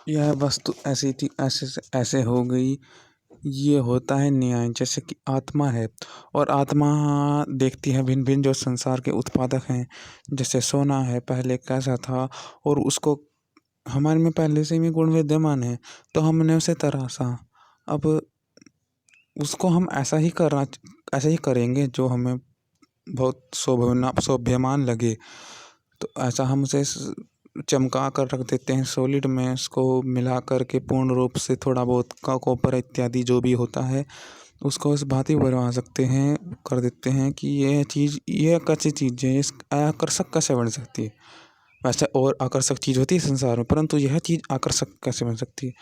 यह वस्तु ऐसी थी, ऐसे से ऐसे हो गई। ये होता है न्याय। जैसे कि आत्मा है, और आत्मा देखती है भिन्न भिन्न जो संसार के उत्पादक हैं। जैसे सोना है, पहले कैसा था, और उसको हमारे में पहले से ही गुण विद्यमान है, तो हमने उसे तराशा। अब उसको हम ऐसा ही करेंगे जो हमें बहुत शोभ्यमान लगे। तो ऐसा हम उसे चमका कर रख देते हैं सॉलिड में, उसको मिला कर के पूर्ण रूप से थोड़ा बहुत का कॉपर इत्यादि जो भी होता है उसको इस भांति बनवा सकते हैं, कर देते हैं कि यह चीज़, यह कैसी चीज़ है, इस आकर्षक कैसे बन सकती है। वैसे और आकर्षक चीज़ होती है संसार में, परंतु यह चीज़ आकर्षक कैसे बन सकती है,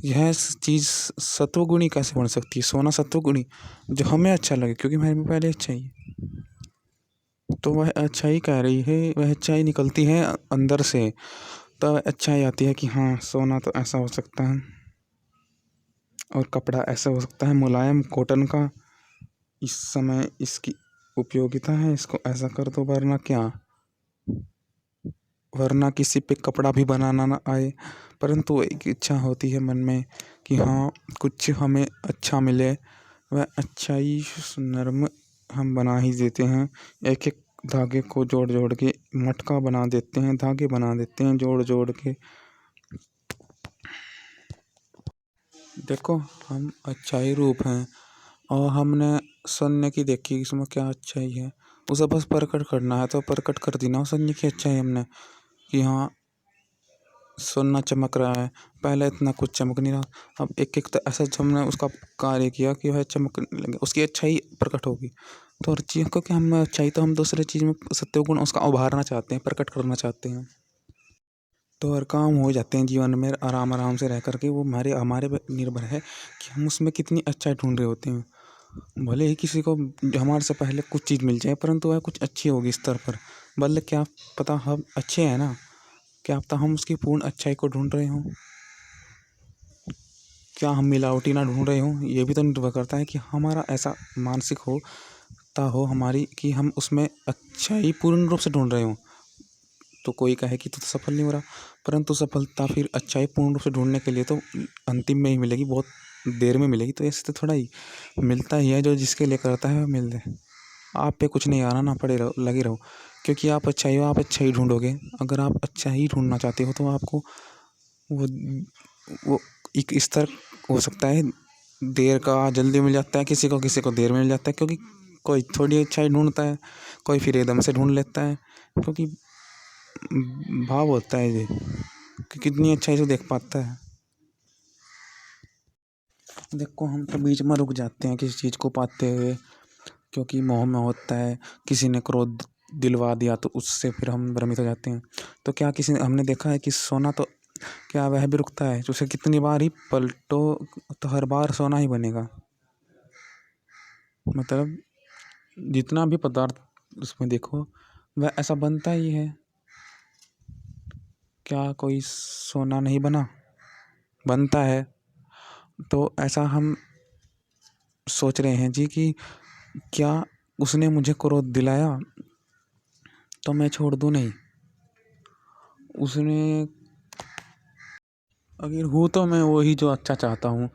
यह चीज़ सत्वगुणी कैसे बन सकती है, सोना सत्वगुणी, जो हमें अच्छा लगे क्योंकि हमारे में पहले अच्छा ही है। तो वह अच्छाई कह रही है, वह अच्छाई निकलती है अंदर से, तब अच्छाई आती है कि हाँ सोना तो ऐसा हो सकता है, और कपड़ा ऐसा हो सकता है मुलायम कॉटन का, इस समय इसकी उपयोगिता है, इसको ऐसा कर दो, वरना किसी पे कपड़ा भी बनाना ना आए। परंतु एक इच्छा होती है मन में कि हाँ कुछ हमें अच्छा मिले, वह अच्छाई नर्म हम बना ही देते हैं। एक एक धागे को जोड़ जोड़ के मटका बना देते हैं, धागे बना देते हैं जोड़ जोड़ के। देखो हम अच्छाई रूप हैं, और हमने शून्य की देखी इसमें क्या अच्छाई है, उसे बस प्रकट करना है तो प्रकट कर दी ना शून्य की अच्छाई हमने, कि हाँ सोना चमक रहा है, पहले इतना कुछ चमक नहीं रहा, अब एक एक तो ऐसा हमने उसका कार्य किया कि वह चमकने लगे, उसकी अच्छाई प्रकट होगी। तो हर चीज़ को कि हम अच्छाई तो हम दूसरे चीज़ में सत्वगुण उसका उभारना चाहते हैं, प्रकट करना चाहते हैं, तो हर काम हो जाते हैं जीवन में आराम आराम से रह करके। वो हमारे हमारे पे निर्भर है कि हम उसमें कितनी अच्छाई ढूंढ रहे होते हैं। भले ही किसी को हमारे से पहले कुछ चीज़ मिल जाए, परंतु वह कुछ अच्छी होगी स्तर पर, भले क्या पता हम अच्छे हैं ना, क्या पता हम उसकी पूर्ण अच्छाई को ढूंढ रहे हों, क्या हम मिलावटी ना ढूंढ रहे हों। ये भी तो निर्भर करता है कि हमारा ऐसा मानसिक हो हमारी, कि हम उसमें अच्छाई पूर्ण रूप से ढूंढ रहे हों। तो कोई कहे कि तो सफल नहीं हो रहा, परंतु सफलता फिर अच्छाई पूर्ण रूप से ढूंढने के लिए तो अंतिम में ही मिलेगी, बहुत देर में मिलेगी। तो ऐसे तो थोड़ा ही मिलता ही है, जो जिसके लिए करता है वह मिल जाए। आप पे कुछ नहीं आना, ना पड़े रहो, लगे रहो, क्योंकि आप अच्छा हो, आप अच्छा ही ढूंढोगे। अगर आप अच्छा ही ढूंढना चाहते हो तो आपको वो वो एक स्तर हो सकता है, देर का जल्दी मिल जाता है, किसी को देर में मिल जाता है, क्योंकि कोई थोड़ी अच्छाई ढूंढता है, कोई फिर एकदम से ढूंढ लेता है, क्योंकि भाव होता है ये कि कितनी अच्छाई से देख पाता है। देखो हम तो बीच में रुक जाते हैं किसी चीज़ को पाते हुए, क्योंकि मोह में होता है, किसी ने क्रोध दिलवा दिया तो उससे फिर हम भ्रमित हो जाते हैं। तो क्या किसी ने, हमने देखा है कि सोना तो क्या वह भी रुकता है, उसे कितनी बार ही पलटो तो हर बार सोना ही बनेगा। मतलब जितना भी पदार्थ उसमें देखो वह ऐसा बनता ही है। क्या कोई सोना नहीं बनता है। तो ऐसा हम सोच रहे हैं जी कि क्या उसने मुझे क्रोध दिलाया तो मैं छोड़ दूँ नहीं, उसने अगर हूँ तो मैं वही जो अच्छा चाहता हूँ,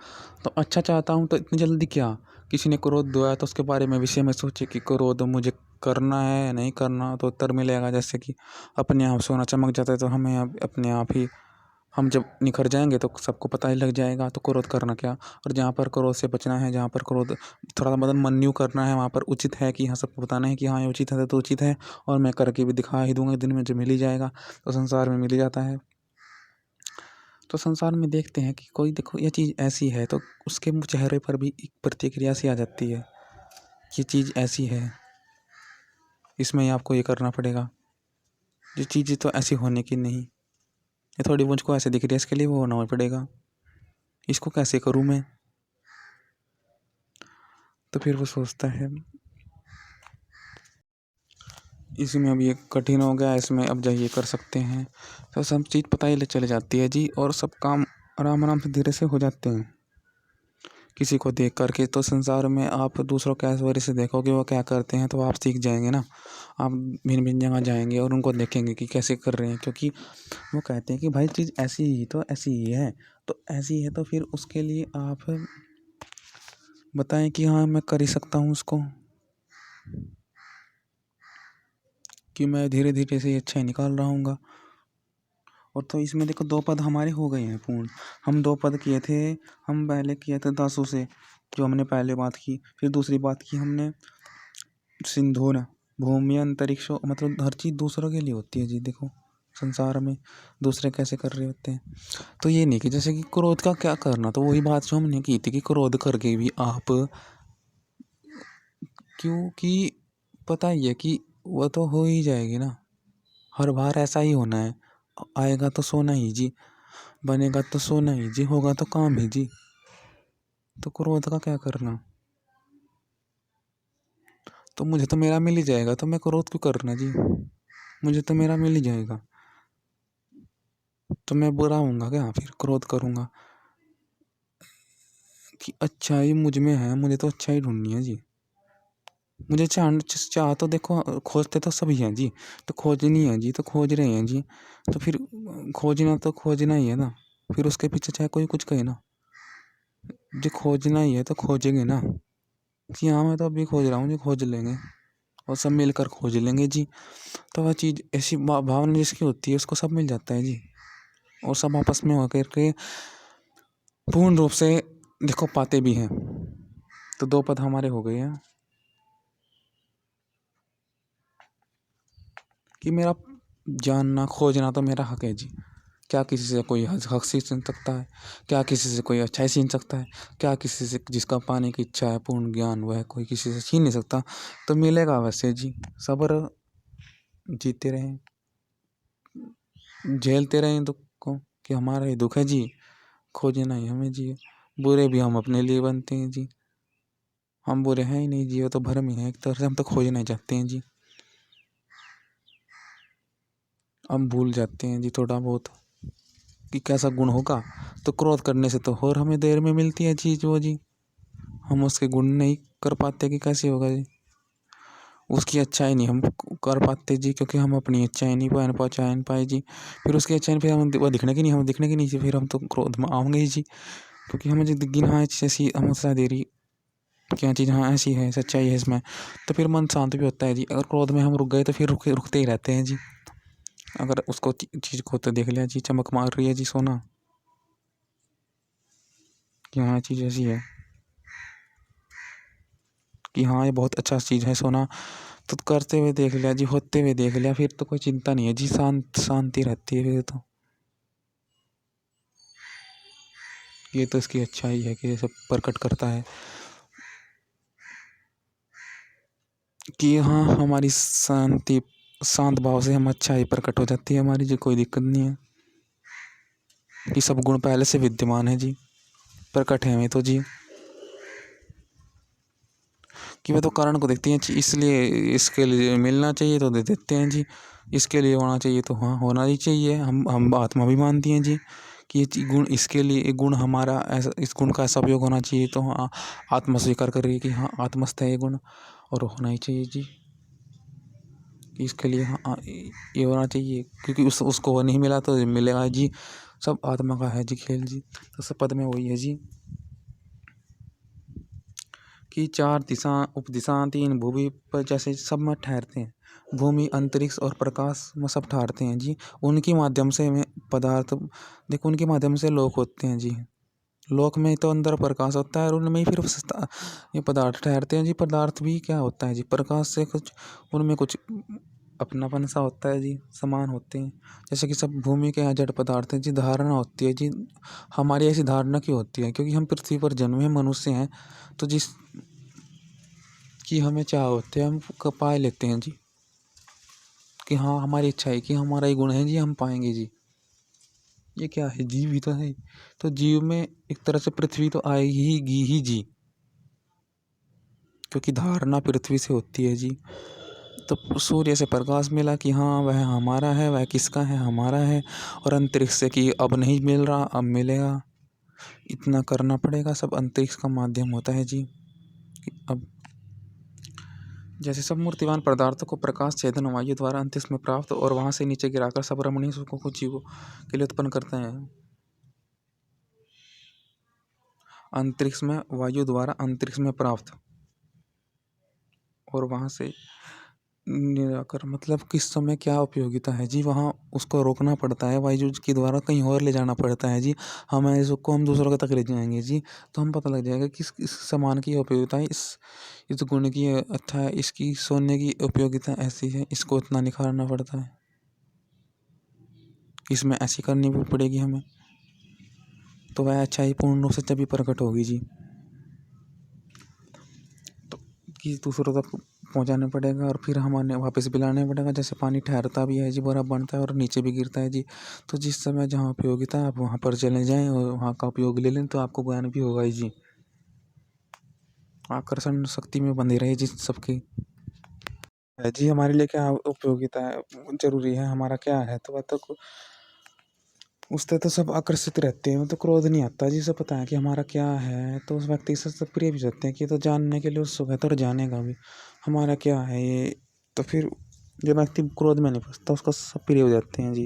तो अच्छा चाहता हूँ तो इतनी जल्दी क्या, किसी ने क्रोध दिलाया तो उसके बारे में विषय में सोचे कि क्रोध मुझे करना है या नहीं करना, तो उत्तर मिलेगा। जैसे कि अपने आप सोना चमक जाता है, तो हमें अपने आप ही, हम जब निखर जाएंगे तो सबको पता ही लग जाएगा, तो क्रोध करना क्या। और जहाँ पर क्रोध से बचना है, जहाँ पर क्रोध थोड़ा मतलब मनन्यू करना है, वहाँ पर उचित है कि हाँ सबको बताना है कि हाँ ये उचित है तो उचित है, और मैं करके भी दिखा ही दूंगा, दिन में जो मिल ही जाएगा, तो संसार में मिल ही जाता है। तो संसार में देखते हैं कि कोई देखो ये चीज़ ऐसी है, तो उसके चेहरे पर भी एक प्रतिक्रिया सी आ जाती है, ये चीज़ ऐसी है, इसमें आपको ये करना पड़ेगा, ये चीज़ तो ऐसी होने की नहीं, ये थोड़ी मुझको ऐसे दिख रही है, इसके लिए वो होना पड़ेगा, इसको कैसे करूँ मैं। तो फिर वो सोचता है इसमें अब ये कठिन हो गया, इसमें अब जाइए कर सकते हैं, तो सब चीज़ पता ही चल जाती है जी, और सब काम आराम आराम से धीरे से हो जाते हैं। किसी को देख करके। तो संसार में आप दूसरों के ऐश्वर्य से देखोगे वो क्या करते हैं, तो आप सीख जाएंगे ना। आप भिन्न भिन्न जगह जाएंगे और उनको देखेंगे कि कैसे कर रहे हैं, क्योंकि वो कहते हैं कि भाई चीज़ ऐसी ही तो ऐसी ही है, तो ऐसी है तो फिर उसके लिए आप बताएं कि हाँ मैं कर ही सकता हूँ उसको, कि मैं धीरे धीरे से अच्छा ही निकाल रहा हूँगा। और तो इसमें देखो 2 पद हमारे हो गए हैं पूर्ण। हम 2 पद किए थे, हम पहले किए थे दासों से, जो हमने पहले बात की। फिर दूसरी बात की हमने सिंधु न भूमि अंतरिक्ष, मतलब हर चीज़ दूसरों के लिए होती है जी। देखो संसार में दूसरे कैसे कर रहे होते हैं। तो ये नहीं कि जैसे कि क्रोध का क्या करना, तो वही बात जो हमने की थी कि क्रोध करके भी आप, क्योंकि पता ही है कि वो तो हो ही जाएगी ना, हर बार ऐसा ही होना है। आएगा तो सोना ही जी, बनेगा तो सोना ही जी, होगा तो काम ही जी। तो क्रोध का क्या करना, तो मुझे तो मेरा मिल ही जाएगा, तो मैं क्रोध क्यों करना जी। मुझे तो मेरा मिल ही जाएगा, तो मैं बुरा हूँगा क्या फिर क्रोध करूँगा। कि अच्छाई मुझ में है, मुझे तो अच्छाई ढूंढनी है जी। मुझे चाह तो देखो खोजते तो सभी हैं जी, तो खोजनी है जी, तो खोज रहे हैं जी। तो फिर खोजना तो खोजना ही है ना, फिर उसके पीछे चाहे कोई कुछ कहे ना, जो खोजना ही है तो खोजेंगे ना। कि हाँ मैं तो अभी खोज रहा हूँ जी, खोज लेंगे और सब मिलकर खोज लेंगे जी। तो वह चीज़ ऐसी भावना जिसकी होती है उसको सब मिल जाता है जी, और सब आपस में होकर के पूर्ण रूप से देखो पाते भी हैं। तो 2 पद हमारे हो गए हैं कि मेरा जानना खोजना तो मेरा हक है जी। क्या किसी से कोई हक छीन सकता है, क्या किसी से कोई अच्छाई छीन सकता है, क्या किसी से जिसका पाने की इच्छा है पूर्ण ज्ञान वह कोई किसी से छीन नहीं सकता। तो मिलेगा वैसे जी, सब्र जीते रहें, झेलते रहें दुख को, कि हमारा ही दुख है जी, खोजना ही हमें जी। बुरे भी हम अपने लिए बनते हैं जी, हम बुरे हैं ही नहीं जी, वो तो भरम ही है एक तरह से, हम तो खोजना ही चाहते हैं जी। हम भूल जाते हैं जी थोड़ा बहुत कि कैसा गुण होगा, तो क्रोध करने से तो और हमें देर में मिलती है चीज़ वो जी। हम उसके गुण नहीं कर पाते कि कैसे होगा जी, उसकी अच्छाई नहीं हम कर पाते जी, क्योंकि हम अपनी अच्छाई नहीं पहुँचा नहीं पाए जी। फिर उसकी अच्छाई फिर हम वो दिखने की नहीं, हम दिखने की नहीं जी, फिर हम तो क्रोध में आएंगे ही जी। क्योंकि हमें जो दिखी हाँ ऐसी हम उत्साह दे रही क्या चीज़, हाँ ऐसी है सच्चाई है इसमें, तो फिर मन शांत भी होता है जी। अगर क्रोध में हम रुक गए तो फिर रुकते ही रहते हैं जी। अगर उसको चीज़ को तो देख लिया जी, चमक मार रही है जी सोना, कि हाँ चीज़ ऐसी है कि हाँ ये बहुत अच्छा चीज़ है सोना, तो करते हुए देख लिया जी, होते हुए देख लिया, फिर तो कोई चिंता नहीं है जी, शांति रहती है फिर तो। ये तो इसकी अच्छाई है कि ये सब प्रकट करता है कि हाँ हमारी शांत भाव से हम अच्छाई प्रकट हो जाती है हमारी जी, कोई दिक्कत नहीं है। कि सब गुण पहले से विद्यमान है जी, प्रकट है हमें तो जी, कि वे तो कारण को देखती हैं जी, इसलिए इसके लिए मिलना चाहिए तो दे देते हैं जी, इसके लिए होना चाहिए तो हाँ होना ही चाहिए। हम आत्मा भी मानती हैं जी कि ये गुण इसके लिए, ये गुण हमारा ऐसा, इस गुण का ऐसा उपयोग होना चाहिए, तो हाँ आत्मा स्वीकार कर रही है कि हाँ आत्मस्थ है ये गुण और होना ही चाहिए जी। कि इसके लिए हाँ ये होना चाहिए, क्योंकि उसको वो नहीं मिला तो मिलेगा जी। सब आत्मा का है जी खेल जी। तो सब पद में वही है जी कि 4 दिशा उपदिशा 3 भूमि पर जैसे सब में ठहरते हैं, भूमि अंतरिक्ष और प्रकाश में सब ठहरते हैं जी। उनके माध्यम से में पदार्थ, देखो उनके माध्यम से लोक होते हैं जी। लोक में तो अंदर प्रकाश होता है और उनमें ही फिर ये पदार्थ ठहरते हैं जी। पदार्थ भी क्या होता है जी, प्रकाश से कुछ उनमें कुछ अपनापन सा होता है जी, समान होते हैं। जैसे कि सब भूमि के यहाँ जड़ पदार्थ है जी, धारणा होती है जी। हमारी ऐसी धारणा क्यों होती है, क्योंकि हम पृथ्वी पर जन्मे मनुष्य हैं, तो जिस कि हमें चाह होते हैं हम पा लेते हैं जी, कि हाँ हमारी इच्छा है कि हमारा ही गुण है जी, हम पाएंगे जी। ये क्या है, जीव ही तो है। तो जीव में एक तरह से पृथ्वी तो आएगी ही जी, क्योंकि धारणा पृथ्वी से होती है जी। तो सूर्य से प्रकाश मिला कि हाँ वह हमारा है, वह किसका है, हमारा है। और अंतरिक्ष से कि अब नहीं मिल रहा, अब मिलेगा। इतना करना पड़ेगा, सब अंतरिक्ष का माध्यम होता है जी। अब जैसे सब मूर्तिमान पदार्थों को प्रकाश छेदन वायु द्वारा अंतरिक्ष में प्राप्त और वहां से नीचे गिराकर सब रमणीय सुखों को जीवों के लिए उत्पन्न करते हैं। अंतरिक्ष में वायु द्वारा अंतरिक्ष में प्राप्त और वहां से निराकर मतलब किस समय क्या उपयोगिता है जी। वहाँ उसको रोकना पड़ता है, वायु के द्वारा कहीं और ले जाना पड़ता है जी। हमें इसको हम दूसरों के तक ले जाएंगे जी, तो हम पता लग जाएगा कि इस सामान की उपयोगिता है, इस गुण की अच्छा है, इसकी सोने की उपयोगिता ऐसी है, इसको इतना निखारना पड़ता है, इसमें ऐसी करनी भी पड़ेगी हमें, तो वह अच्छाई पूर्ण रूप से तभी प्रकट होगी जी। तो कि दूसरों तक पहुंचाना पड़ेगा और फिर हमारे वापस भी लाना पड़ेगा। जैसे पानी ठहरता भी है जी, बर्फ बनता है और नीचे भी गिरता है जी। तो जिस समय जहाँ उपयोगिता है आप वहाँ पर चले जाएं और वहाँ का उपयोग ले लें, तो आपको ज्ञान भी होगा ही जी। आकर्षण शक्ति में बंधी रहे जी सबकी है जी। हमारे लिए क्या उपयोगिता है, जरूरी है, हमारा क्या है, तो वह तो उससे तो सब आकर्षित रहते हैं, तो क्रोध नहीं आता जी। सब पता है कि हमारा क्या है, तो उस व्यक्ति से सब प्रिय भी जाते हैं कि तो जानने के लिए उत्सुक है तो जानेगा भी हमारा क्या है ये। तो फिर जो व्यक्ति क्रोध में नहीं फंसता उसको सब प्रिय हो जाते हैं जी।